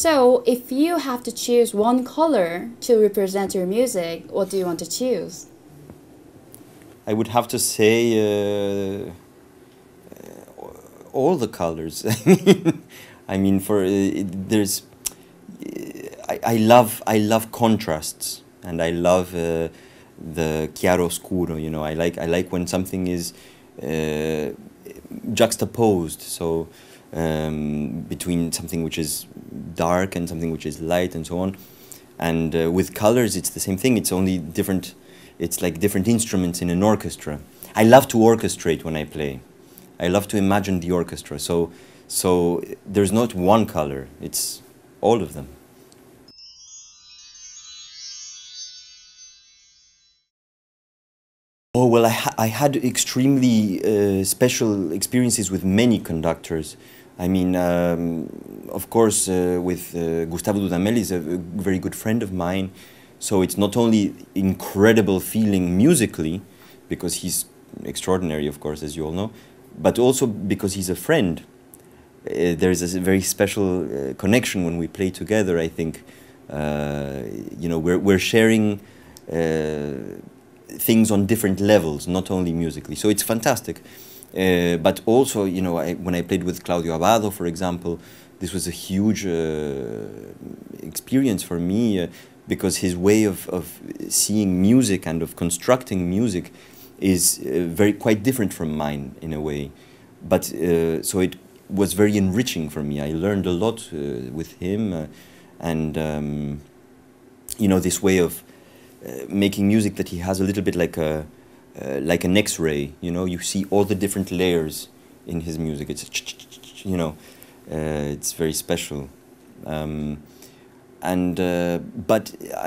So, if you have to choose one color to represent your music, what do you want to choose? I would have to say all the colors. I mean, for there's I love contrasts, and I love the chiaro oscuro. You know, I like when something is juxtaposed. So between something which is dark and something which is light, and so on. And with colors, it's the same thing. It's only different. It's like different instruments in an orchestra. I love to orchestrate when I play. I love to imagine the orchestra. So there's not one color. It's all of them. Oh, well, I had extremely special experiences with many conductors. I mean, of course, with Gustavo Dudamel is a very good friend of mine. So it's not only incredible feeling musically, because he's extraordinary, of course, as you all know, but also because he's a friend. There's a very special connection when we play together, I think. You know, we're sharing things on different levels, not only musically. So it's fantastic. But also, you know, when I played with Claudio Abbado, for example, this was a huge experience for me because his way of seeing music and of constructing music is quite different from mine in a way. But so it was very enriching for me. I learned a lot with him, and you know, this way of making music that he has a little bit like an X-ray. You know, you see all the different layers in his music. It's you know, it's very special. But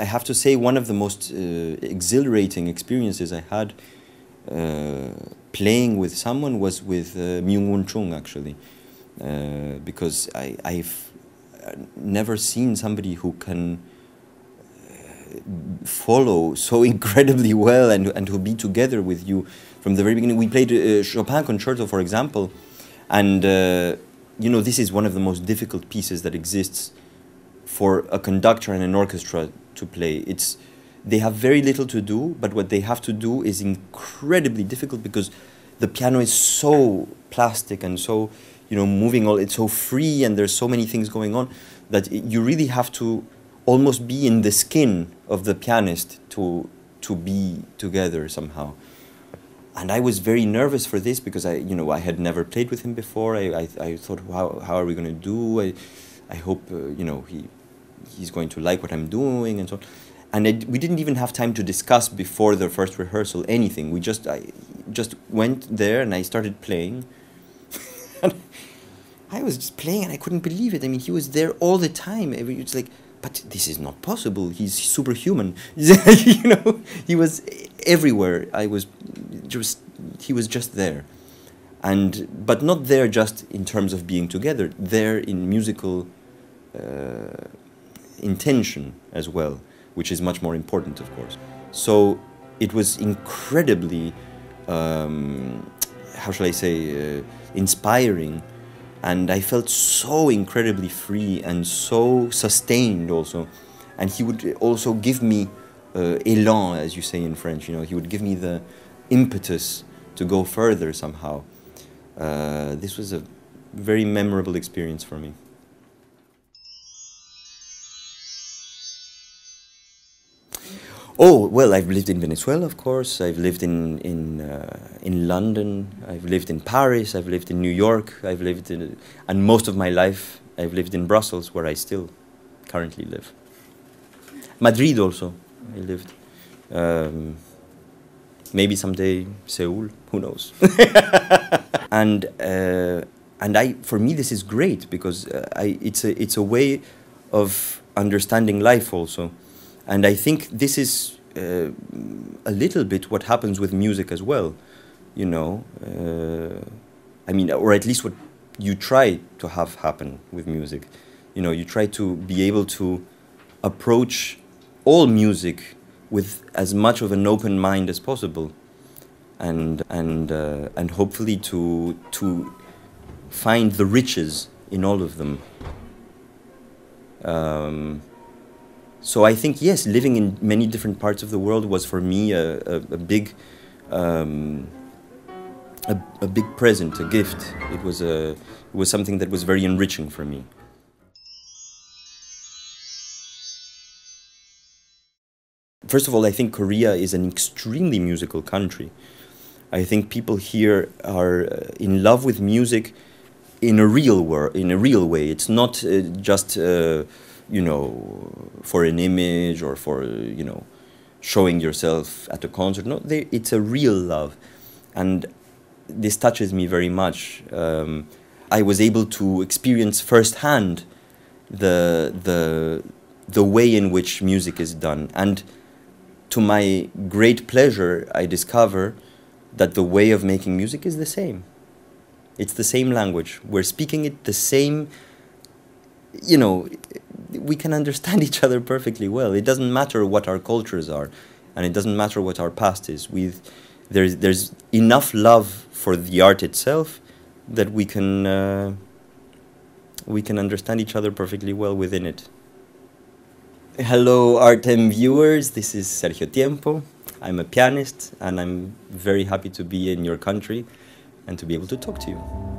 I have to say, one of the most exhilarating experiences I had playing with someone was with Myung-Whun Chung, actually, because I've never seen somebody who can follow so incredibly well and who be together with you from the very beginning. We played Chopin Concerto, for example, and you know, this is one of the most difficult pieces that exists for a conductor and an orchestra to play. They have very little to do, but what they have to do is incredibly difficult because the piano is so plastic and so, you know, moving it's so free, and there's so many things going on that you really have to almost be in the skin of the pianist to be together somehow. And I was very nervous for this because I had never played with him before. I thought, how are we going to do? I hope you know, he's going to like what I'm doing and so on. And we didn't even have time to discuss before the first rehearsal anything. I just went there and I started playing. And I was just playing and I couldn't believe it. I mean, he was there all the time. It's like, but this is not possible. He's superhuman. You know, he was everywhere. He was just there. But not there just in terms of being together, there in musical intention as well, which is much more important, of course. So it was incredibly, how shall I say, inspiring, and I felt so incredibly free and so sustained also. And he would also give me élan, as you say in French. You know, he would give me the impetus to go further somehow. This was a very memorable experience for me. Oh, well, I've lived in Venezuela, of course. I've lived in London. I've lived in Paris. I've lived in New York. And most of my life, I've lived in Brussels, where I still currently live. Madrid also, I lived. Maybe someday Seoul, who knows? For me, this is great because it's a way of understanding life also. And I think this is a little bit what happens with music as well, you know. I mean, or at least what you try to have happen with music. You know, you try to be able to approach all music with as much of an open mind as possible, and hopefully to find the riches in all of them. Um, so I think, yes, living in many different parts of the world was for me a big um, a big present, a gift. It was something that was very enriching for me. First of all, I think Korea is an extremely musical country. I think people here are in love with music in a in a real way. It's not just you know, for an image or for showing yourself at a concert. No, it's a real love, and this touches me very much. I was able to experience firsthand the the the way in which music is done, and to my great pleasure, I discover that the way of making music is the same. It's the same language. We're speaking it the same. You know, we can understand each other perfectly well. It doesn't matter what our cultures are, and it doesn't matter what our past is. There's enough love for the art itself that we can understand each other perfectly well within it. Hello, CulturM viewers. This is Sergio Tiempo. I'm a pianist, and I'm very happy to be in your country and to be able to talk to you.